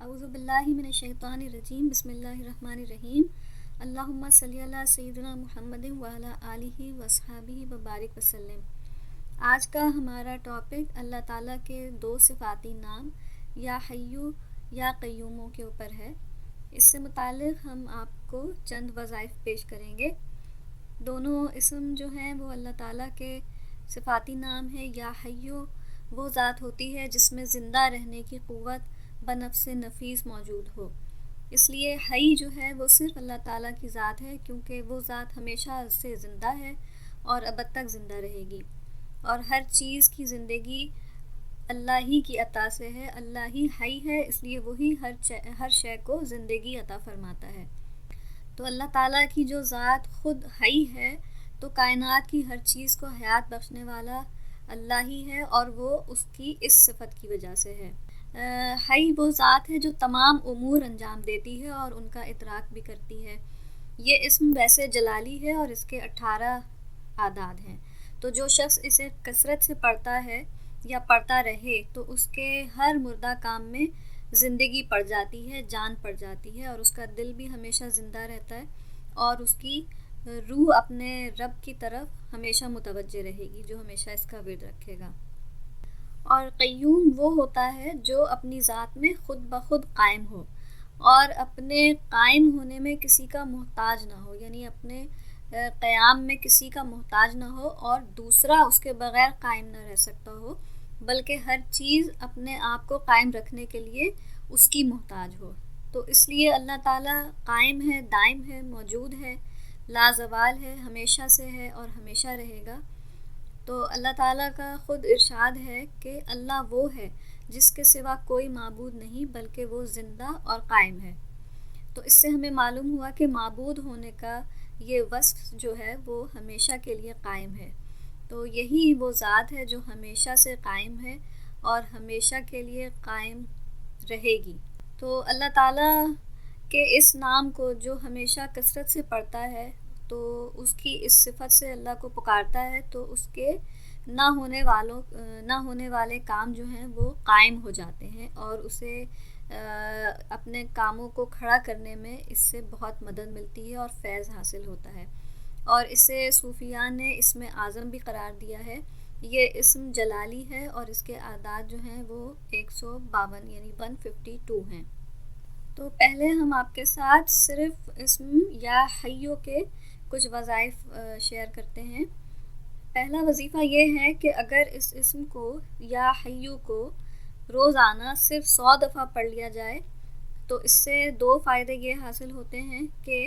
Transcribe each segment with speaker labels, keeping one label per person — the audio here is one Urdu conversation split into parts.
Speaker 1: اعوذ باللہ من الشیطان الرجیم بسم اللہ الرحمن الرحیم اللہم صلی علی سیدنا محمد وعلی آلہ وصحبہ وبارک وسلم۔ آج کا ہمارا ٹاپک اللہ تعالیٰ کے 2 صفاتی نام یا حیو یا قیوموں کے اوپر ہے۔ اس سے متعلق ہم آپ کو چند وظائف پیش کریں گے۔ دونوں اسم جو ہیں وہ اللہ تعالیٰ کے صفاتی نام ہے۔ یا حیو وہ ذات ہوتی ہے جس میں زندہ رہنے کی قوت بنفس نفیس موجود ہو، اس لیے حی جو ہے وہ صرف اللہ تعالیٰ کی ذات ہے، کیونکہ وہ ذات ہمیشہ سے زندہ ہے اور ابد تک زندہ رہے گی، اور ہر چیز کی زندگی اللہ ہی کی عطا سے ہے۔ اللہ ہی حی ہے، اس لیے وہی ہر شے کو زندگی عطا فرماتا ہے۔ تو اللہ تعالیٰ کی جو ذات خود حی ہے، تو کائنات کی ہر چیز کو حیات بخشنے والا اللہ ہی ہے، اور وہ اس کی اس صفت کی وجہ سے ہے۔ حی وہ ذات ہے جو تمام امور انجام دیتی ہے اور ان کا ادراک بھی کرتی ہے۔ یہ اسم ویسے جلالی ہے اور اس کے 18 اعداد ہیں، تو جو شخص اسے کثرت سے پڑھتا ہے یا پڑھتا رہے تو اس کے ہر مردہ کام میں زندگی پڑ جاتی ہے، جان پڑ جاتی ہے، اور اس کا دل بھی ہمیشہ زندہ رہتا ہے، اور اس کی روح اپنے رب کی طرف ہمیشہ متوجہ رہے گی، جو ہمیشہ اس کا ورد رکھے گا۔ اور قیوم وہ ہوتا ہے جو اپنی ذات میں خود بخود قائم ہو اور اپنے قائم ہونے میں کسی کا محتاج نہ ہو، یعنی اپنے قیام میں کسی کا محتاج نہ ہو اور دوسرا اس کے بغیر قائم نہ رہ سکتا ہو، بلکہ ہر چیز اپنے آپ کو قائم رکھنے کے لیے اس کی محتاج ہو۔ تو اس لیے اللہ تعالیٰ قائم ہے، دائم ہے، موجود ہے، لازوال ہے، ہمیشہ سے ہے اور ہمیشہ رہے گا۔ تو اللہ تعالیٰ کا خود ارشاد ہے کہ اللہ وہ ہے جس کے سوا کوئی معبود نہیں، بلکہ وہ زندہ اور قائم ہے۔ تو اس سے ہمیں معلوم ہوا کہ معبود ہونے کا یہ وصف جو ہے وہ ہمیشہ کے لیے قائم ہے۔ تو یہی وہ ذات ہے جو ہمیشہ سے قائم ہے اور ہمیشہ کے لیے قائم رہے گی۔ تو اللہ تعالیٰ کے اس نام کو جو ہمیشہ کثرت سے پڑھتا ہے، تو اس کی اس صفت سے اللہ کو پکارتا ہے، تو اس کے نہ ہونے والے کام جو ہیں وہ قائم ہو جاتے ہیں، اور اسے اپنے کاموں کو کھڑا کرنے میں اس سے بہت مدد ملتی ہے اور فیض حاصل ہوتا ہے، اور اسے صوفیان نے اسم اعظم بھی قرار دیا ہے۔ یہ اسم جلالی ہے اور اس کے اعداد جو ہیں وہ 152 یعنی 152 ہیں۔ تو پہلے ہم آپ کے ساتھ صرف اسم یا حیو کے کچھ وظائف شیئر کرتے ہیں۔ پہلا وظیفہ یہ ہے کہ اگر اس اسم کو یا حیو کو روزانہ صرف 100 دفعہ پڑھ لیا جائے تو اس سے 2 فائدے یہ حاصل ہوتے ہیں کہ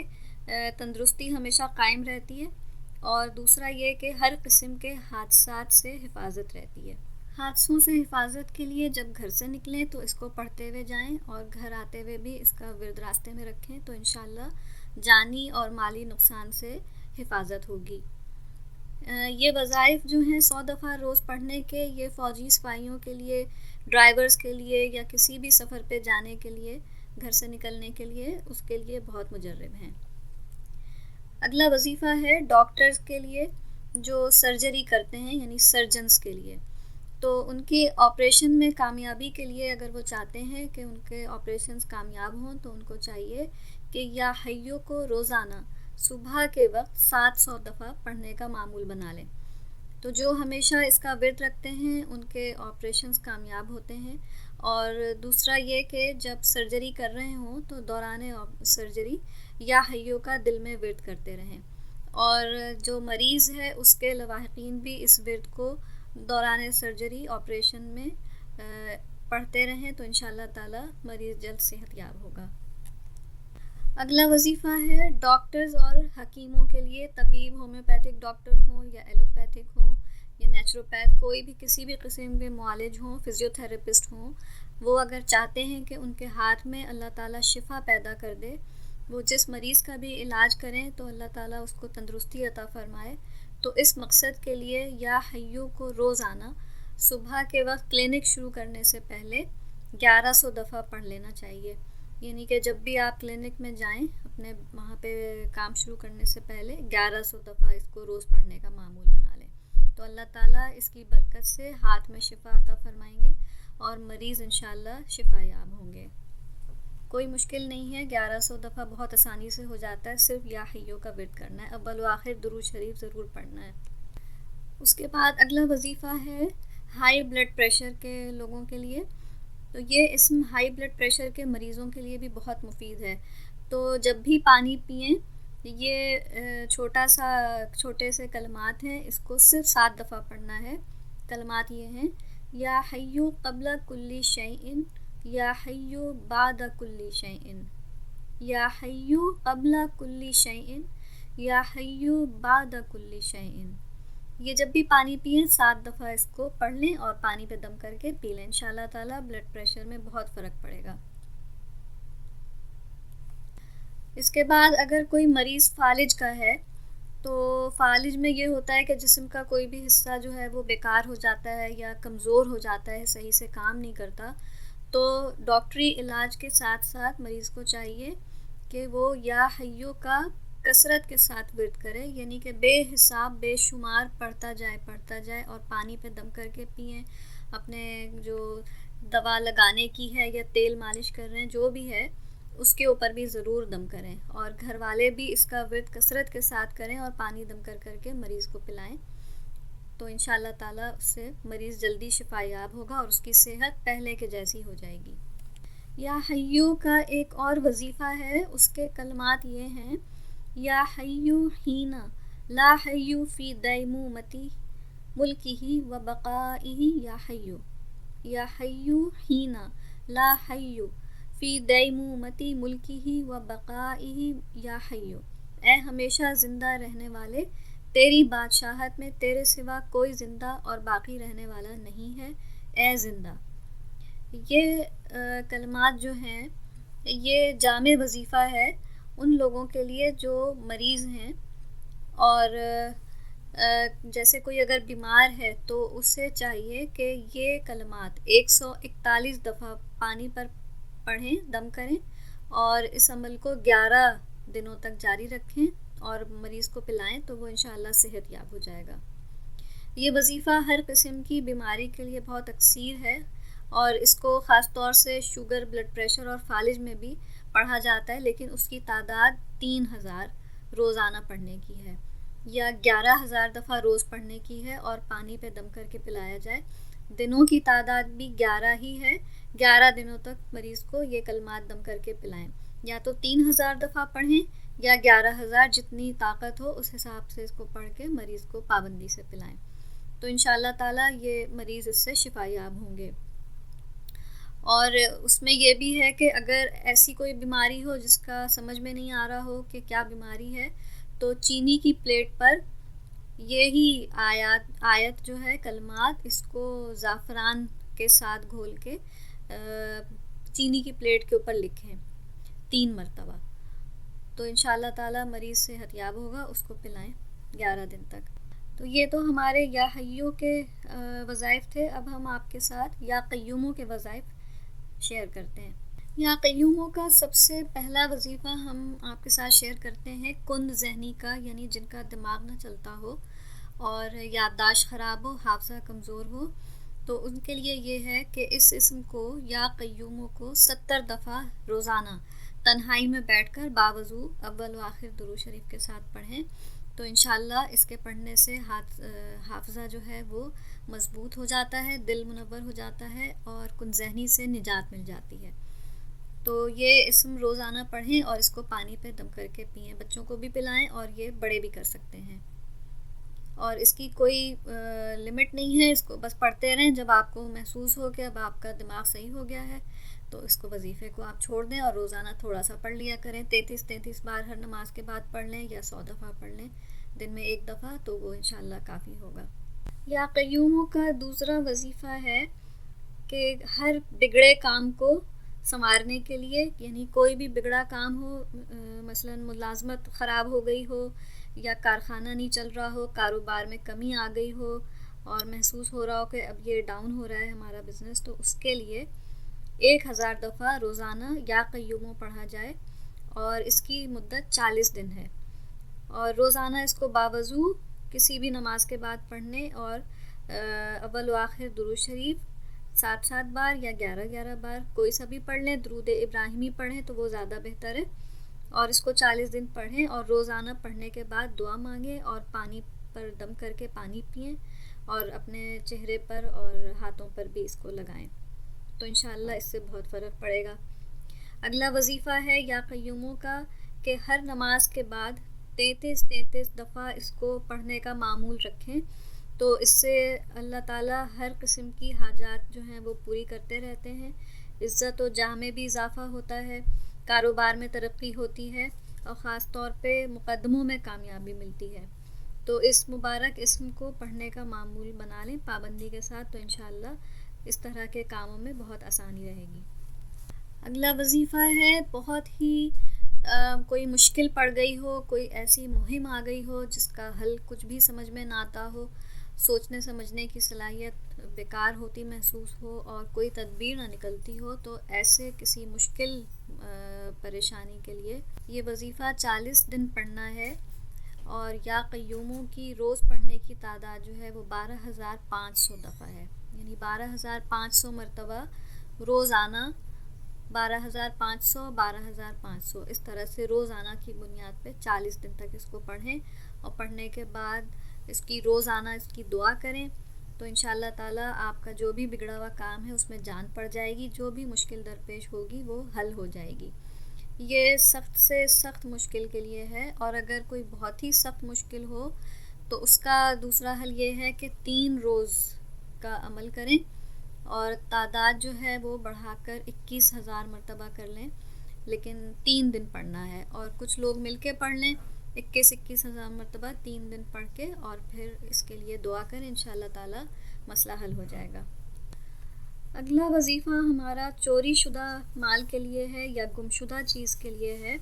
Speaker 1: تندرستی ہمیشہ قائم رہتی ہے، اور دوسرا یہ کہ ہر قسم کے حادثات سے حفاظت رہتی ہے۔ حادثوں سے حفاظت کے لیے جب گھر سے نکلیں تو اس کو پڑھتے ہوئے جائیں، اور گھر آتے ہوئے بھی اس کا ورد راستے میں رکھیں، تو انشاءاللہ جانی اور مالی نقصان سے حفاظت ہوگی۔ یہ وظائف جو ہیں 100 دفعہ روز پڑھنے کے، یہ فوجی سپاہیوں کے لیے، ڈرائیورز کے لیے، یا کسی بھی سفر پہ جانے کے لیے، گھر سے نکلنے کے لیے، اس کے لیے بہت مجرب ہیں۔ اگلا وظیفہ ہے ڈاکٹرز کے لیے جو سرجری کرتے ہیں، یعنی سرجنز کے لیے۔ تو ان کی آپریشن میں کامیابی کے لیے اگر وہ چاہتے ہیں کہ ان کے آپریشنز کامیاب ہوں، تو ان کو چاہیے کہ یا حیو کو روزانہ صبح کے وقت 700 دفعہ پڑھنے کا معمول بنا لیں۔ تو جو ہمیشہ اس کا ورد رکھتے ہیں ان کے آپریشنز کامیاب ہوتے ہیں۔ اور دوسرا یہ کہ جب سرجری کر رہے ہوں تو دوران سرجری یا حیو کا دل میں ورد کرتے رہیں، اور جو مریض ہے اس کے لواحقین بھی اس ورد کو دوران سرجری آپریشن میں پڑھتے رہیں، تو انشاءاللہ تعالی مریض جلد صحت یاب ہوگا۔ اگلا وظیفہ ہے ڈاکٹرز اور حکیموں کے لیے، طبیب ہومیوپیتھک ڈاکٹر ہوں یا ایلوپیتھک ہوں یا نیچروپیتھ، کوئی بھی کسی بھی قسم کے معالج ہوں، فزیوتھراپسٹ ہوں، وہ اگر چاہتے ہیں کہ ان کے ہاتھ میں اللہ تعالیٰ شفا پیدا کر دے، وہ جس مریض کا بھی علاج کریں تو اللہ تعالیٰ اس کو تندرستی عطا فرمائے، تو اس مقصد کے لیے یا حیو کو روزانہ صبح کے وقت کلینک شروع کرنے سے پہلے 1100 دفعہ پڑھ لینا چاہیے۔ یعنی کہ جب بھی آپ کلینک میں جائیں، اپنے وہاں پہ کام شروع کرنے سے پہلے 1100 دفعہ اس کو روز پڑھنے کا معمول بنا لیں، تو اللہ تعالیٰ اس کی برکت سے ہاتھ میں شفا عطا فرمائیں گے اور مریض انشاءاللہ شفا یاب ہوں گے۔ کوئی مشکل نہیں ہے، 1100 دفعہ بہت آسانی سے ہو جاتا ہے، صرف یا حیو کا ورد کرنا ہے، اول و آخر درود شریف ضرور پڑھنا ہے۔ اس کے بعد اگلا وظیفہ ہے ہائی بلڈ پریشر کے لوگوں کے لیے، تو یہ اسم ہائی بلڈ پریشر کے مریضوں کے لیے بھی بہت مفید ہے۔ تو جب بھی پانی پئیں، یہ چھوٹے سے کلمات ہیں، اس کو صرف 7 دفعہ پڑھنا ہے۔ کلمات یہ ہیں: یا حیو قبل کل شیء، یا حیو بعد کل شیء، یا حیو قبل کل شیء، یا حیو بعد کل شیء۔ یہ جب بھی پانی پئیں 7 دفعہ اس کو پڑھ لیں اور پانی پہ دم کر کے پی لیں، انشاءاللہ تعالیٰ بلڈ پریشر میں بہت فرق پڑے گا۔ اس کے بعد اگر کوئی مریض فالج کا ہے، تو فالج میں یہ ہوتا ہے کہ جسم کا کوئی بھی حصہ جو ہے وہ بیکار ہو جاتا ہے یا کمزور ہو جاتا ہے، صحیح سے کام نہیں کرتا، تو ڈاکٹری علاج کے ساتھ ساتھ مریض کو چاہیے کہ وہ یا حیو کا کثرت کے ساتھ ورد کرے، یعنی کہ بے حساب بے شمار پڑھتا جائے اور پانی پہ دم کر کے پئیں۔ اپنے جو دوا لگانے کی ہے یا تیل مالش کر رہے ہیں جو بھی ہے، اس کے اوپر بھی ضرور دم کریں، اور گھر والے بھی اس کا ورد کثرت کے ساتھ کریں اور پانی دم کر کے مریض کو پلائیں، تو انشاءاللہ تعالیٰ اس سے مریض جلدی شفا یاب ہوگا اور اس کی صحت پہلے کے جیسی ہو جائے گی۔ یا حیو کا ایک اور وظیفہ ہے، اس کے کلمات یہ ہیں: یا حیو حین لا حیو فی دیمومتی ملکہ و بقائہ، یا حیو، یا حیو حین لا حیو فی دیمومتی ملکہ و بقائہ، یا حیو، اے ہمیشہ زندہ رہنے والے، تیری بادشاہت میں تیرے سوا کوئی زندہ اور باقی رہنے والا نہیں ہے، اے زندہ۔ یہ کلمات جو ہیں یہ جامع وظیفہ ہے ان لوگوں کے لیے جو مریض ہیں، اور جیسے کوئی اگر بیمار ہے تو اسے چاہیے کہ یہ کلمات 141 دفعہ پانی پر پڑھیں، دم کریں، اور اس عمل کو 11 دنوں تک جاری رکھیں اور مریض کو پلائیں، تو وہ انشاءاللہ صحت یاب ہو جائے گا۔ یہ وظیفہ ہر قسم کی بیماری کے لیے بہت اکثیر ہے، اور اس کو خاص طور سے شوگر، بلڈ پریشر اور فالج میں بھی پڑھا جاتا ہے، لیکن اس کی تعداد 3000 روزانہ پڑھنے کی ہے، یا 11,000 دفعہ روز پڑھنے کی ہے، اور پانی پہ دم کر کے پلایا جائے۔ دنوں کی تعداد بھی 11 ہی ہے، 11 دنوں تک مریض کو یہ کلمات دم کر کے پلائیں، یا تو 3000 دفعہ پڑھیں یا 11,000، جتنی طاقت ہو اس حساب سے اس کو پڑھ کے مریض کو پابندی سے پلائیں، تو انشاءاللہ تعالیٰ یہ مریض اس سے شفا یاب ہوں گے۔ اور اس میں یہ بھی ہے کہ اگر ایسی کوئی بیماری ہو جس کا سمجھ میں نہیں آ رہا ہو کہ کیا بیماری ہے، تو چینی کی پلیٹ پر یہی آیت جو ہے، کلمات، اس کو زعفران کے ساتھ گھول کے چینی کی پلیٹ کے اوپر لکھیں 3 مرتبہ، تو انشاءاللہ تعالیٰ مریض صحت یاب ہوگا، اس کو پلائیں 11 دن تک۔ تو یہ تو ہمارے یا حیو کے وظائف تھے۔ اب ہم آپ کے ساتھ یا قیوموں کے وظائف شیئر کرتے ہیں۔ یا قیوموں کا سب سے پہلا وظیفہ ہم آپ کے ساتھ شیئر کرتے ہیں کند ذہنی کا، یعنی جن کا دماغ نہ چلتا ہو اور یادداشت خراب ہو، حافظہ کمزور ہو، تو ان کے لیے یہ ہے کہ اس اسم کو یا قیوموں کو 70 دفعہ روزانہ تنہائی میں بیٹھ کر باوضو اول و آخر درود شریف کے ساتھ پڑھیں، تو انشاءاللہ اس کے پڑھنے سے حافظہ جو ہے وہ مضبوط ہو جاتا ہے، دل منور ہو جاتا ہے، اور کن ذہنی سے نجات مل جاتی ہے۔ تو یہ اسم روزانہ پڑھیں اور اس کو پانی پہ دم کر کے پئیں، بچوں کو بھی پلائیں اور یہ بڑے بھی کر سکتے ہیں، اور اس کی کوئی لمٹ نہیں ہے، اس کو بس پڑھتے رہیں، جب آپ کو محسوس ہو کہ اب آپ کا دماغ صحیح ہو گیا ہے تو اس کو وظیفے کو آپ چھوڑ دیں اور روزانہ تھوڑا سا پڑھ لیا کریں، 33 بار ہر نماز کے بعد پڑھ لیں یا 100 دفعہ پڑھ لیں، دن میں 1 دفعہ، تو وہ انشاءاللہ کافی ہوگا۔ یا قیوموں کا دوسرا وظیفہ ہے کہ ہر بگڑے کام کو سنوارنے کے لیے، یعنی کوئی بھی بگڑا کام ہو، مثلا ملازمت خراب ہو گئی ہو یا کارخانہ نہیں چل رہا ہو، کاروبار میں کمی آ گئی ہو اور محسوس ہو رہا ہو کہ اب یہ ڈاؤن ہو رہا ہے ہمارا بزنس، تو اس کے لیے 1000 دفعہ روزانہ یا قیوموں پڑھا جائے، اور اس کی مدت 40 دن ہے، اور روزانہ اس کو باوضو کسی بھی نماز کے بعد پڑھنے، اور اول و آخر درود شریف 7 بار یا 11 بار کوئی سا بھی پڑھ لیں. درود ابراہیمی پڑھیں تو وہ زیادہ بہتر ہے, اور اس کو 40 دن پڑھیں, اور روزانہ پڑھنے کے بعد دعا مانگیں اور پانی پر دم کر کے پانی پئیں اور اپنے چہرے پر اور ہاتھوں پر بھی اس کو لگائیں, تو انشاءاللہ اس سے بہت فرق پڑے گا. اگلا وظیفہ ہے یا قیوموں کا, کہ ہر نماز کے بعد 33 دفعہ اس کو پڑھنے کا معمول رکھیں, تو اس سے اللہ تعالیٰ ہر قسم کی حاجات جو ہیں وہ پوری کرتے رہتے ہیں. عزت و جاہ میں بھی اضافہ ہوتا ہے, کاروبار میں ترقی ہوتی ہے, اور خاص طور پہ مقدموں میں کامیابی ملتی ہے. تو اس مبارک اسم کو پڑھنے کا معمول بنا لیں پابندی کے ساتھ, تو انشاءاللہ اس طرح کے کاموں میں بہت آسانی رہے گی. اگلا وظیفہ ہے, بہت ہی کوئی مشکل پڑ گئی ہو, کوئی ایسی مہم آ گئی ہو جس کا حل کچھ بھی سمجھ میں نہ آتا ہو, سوچنے سمجھنے کی صلاحیت بیکار ہوتی محسوس ہو اور کوئی تدبیر نہ نکلتی ہو, تو ایسے کسی مشکل پریشانی کے لیے یہ وظیفہ 40 دن پڑھنا ہے. اور یا قیوموں کی روز پڑھنے کی تعداد جو ہے وہ 12,500 دفعہ ہے, یعنی 12,500 مرتبہ روزانہ, 12,500 اس طرح سے روزانہ کی بنیاد پہ 40 دن تک اس کو پڑھیں, اور پڑھنے کے بعد اس کی روزانہ اس کی دعا کریں, تو انشاءاللہ تعالیٰ آپ کا جو بھی بگڑا ہوا کام ہے اس میں جان پڑ جائے گی, جو بھی مشکل درپیش ہوگی وہ حل ہو جائے گی. یہ سخت سے سخت مشکل کے لیے ہے, اور اگر کوئی بہت ہی سخت مشکل ہو تو اس کا دوسرا حل یہ ہے کہ 3 روز کا عمل کریں, اور تعداد جو ہے وہ بڑھا کر 21,000 مرتبہ کر لیں, لیکن 3 دن پڑھنا ہے. اور کچھ لوگ مل کے پڑھ لیں 21,000 مرتبہ 3 دن پڑھ کے, اور پھر اس کے لیے دعا کریں, انشاءاللہ تعالی مسئلہ حل ہو جائے گا. اگلا وظیفہ ہمارا چوری شدہ مال کے لیے ہے یا گمشدہ چیز کے لیے ہے.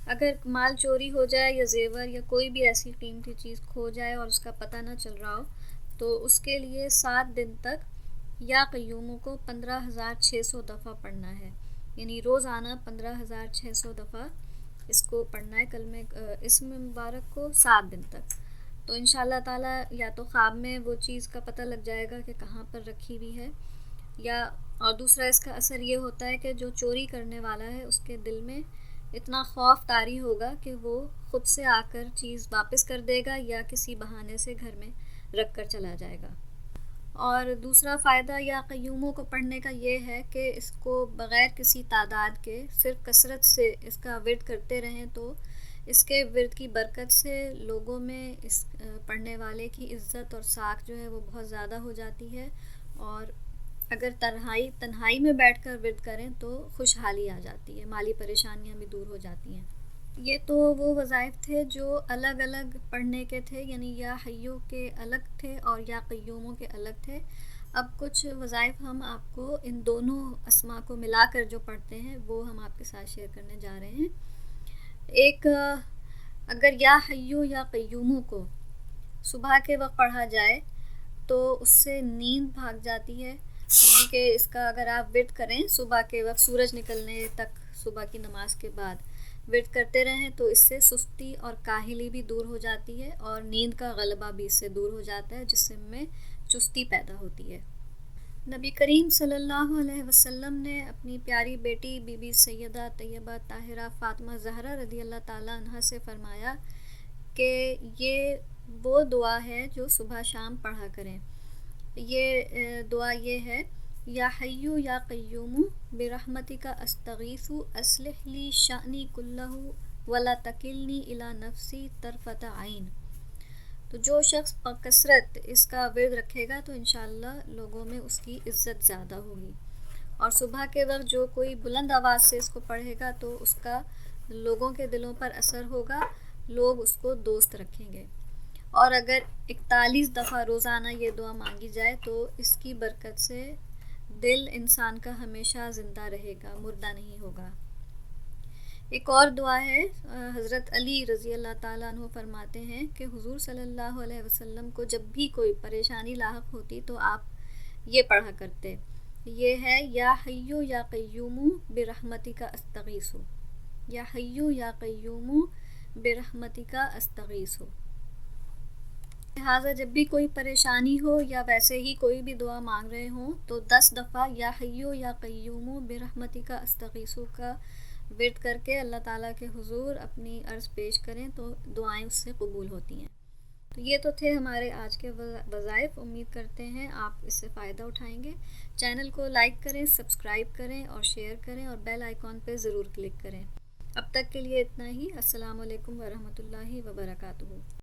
Speaker 1: اگر مال چوری ہو جائے یا زیور یا کوئی بھی ایسی قیمتی چیز کھو جائے اور اس کا پتہ نہ چل رہا ہو, تو اس کے لیے 7 دن تک یا قیوموں کو 15,600 دفعہ پڑھنا ہے, یعنی روزانہ 15,600 دفعہ اس کو پڑھنا ہے, کلمہ اسم مبارک کو 7 دن تک. تو انشاءاللہ تعالیٰ یا تو خواب میں وہ چیز کا پتہ لگ جائے گا کہ کہاں پر رکھی ہوئی ہے, یا اور دوسرا اس کا اثر یہ ہوتا ہے کہ جو چوری کرنے والا ہے اس کے دل میں اتنا خوف طاری ہوگا کہ وہ خود سے آ کر چیز واپس کر دے گا یا کسی بہانے سے گھر میں رکھ کر چلا جائے گا. اور دوسرا فائدہ یا قیوموں کو پڑھنے کا یہ ہے کہ اس کو بغیر کسی تعداد کے صرف کثرت سے اس کا ورد کرتے رہیں, تو اس کے ورد کی برکت سے لوگوں میں اس پڑھنے والے کی عزت اور ساکھ جو ہے وہ بہت زیادہ ہو جاتی ہے, اور اگر تنہائی میں بیٹھ کر ورد کریں تو خوشحالی آ جاتی ہے, مالی پریشانیاں بھی دور ہو جاتی ہیں. یہ تو وہ وظائف تھے جو الگ الگ پڑھنے کے تھے, یعنی یا حیوں کے الگ تھے اور یا قیوموں کے الگ تھے. اب کچھ وظائف ہم آپ کو ان دونوں اسما کو ملا کر جو پڑھتے ہیں وہ ہم آپ کے ساتھ شیئر کرنے جا رہے ہیں. ایک, اگر یا حیوں یا قیوموں کو صبح کے وقت پڑھا جائے تو اس سے نیند بھاگ جاتی ہے, کیونکہ اس کا اگر آپ ورد کریں صبح کے وقت سورج نکلنے تک, صبح کی نماز کے بعد ورد کرتے رہیں, تو اس سے سستی اور کاہلی بھی دور ہو جاتی ہے, اور نیند کا غلبہ بھی اس سے دور ہو جاتا ہے, جس میں چستی پیدا ہوتی ہے. نبی کریم صلی اللہ علیہ وسلم نے اپنی پیاری بیٹی بی بی سیدہ طیبہ طاہرہ فاطمہ زہرا رضی اللہ تعالیٰ عنہ سے فرمایا کہ یہ وہ دعا ہے جو صبح شام پڑھا کریں. یہ دعا یہ ہے, یا حیو یا قیوم برحمتک استغیث اصلح لی شأنی کلہ ولا تکلنی الی نفسی طرفۃ عین. تو جو شخص کثرت اس کا ورد رکھے گا تو انشاءاللہ لوگوں میں اس کی عزت زیادہ ہوگی, اور صبح کے وقت جو کوئی بلند آواز سے اس کو پڑھے گا تو اس کا لوگوں کے دلوں پر اثر ہوگا, لوگ اس کو دوست رکھیں گے. اور اگر 41 دفعہ روزانہ یہ دعا مانگی جائے تو اس کی برکت سے دل انسان کا ہمیشہ زندہ رہے گا, مردہ نہیں ہوگا. ایک اور دعا ہے, حضرت علی رضی اللہ تعالیٰ عنہ فرماتے ہیں کہ حضور صلی اللہ علیہ وسلم کو جب بھی کوئی پریشانی لاحق ہوتی تو آپ یہ پڑھا کرتے, یہ ہے یا حیو یا قیوم برحمتک استغیث, یا حیو یا قیوم برحمتک استغیث. لہٰذا جب بھی کوئی پریشانی ہو یا ویسے ہی کوئی بھی دعا مانگ رہے ہوں تو 10 دفعہ یا حیو یا قیوم برحمتک استغیث کا ورد کر کے اللہ تعالیٰ کے حضور اپنی عرض پیش کریں تو دعائیں اس سے قبول ہوتی ہیں۔ تو یہ تو تھے ہمارے آج کے وظائف، امید کرتے ہیں آپ اس سے فائدہ اٹھائیں گے۔ چینل کو لائک کریں، سبسکرائب کریں اور شیئر کریں اور بیل آئیکن پہ ضرور کلک کریں۔ اب تک کے لیے اتنا ہی۔ السلام علیکم ورحمۃ اللہ وبرکاتہ۔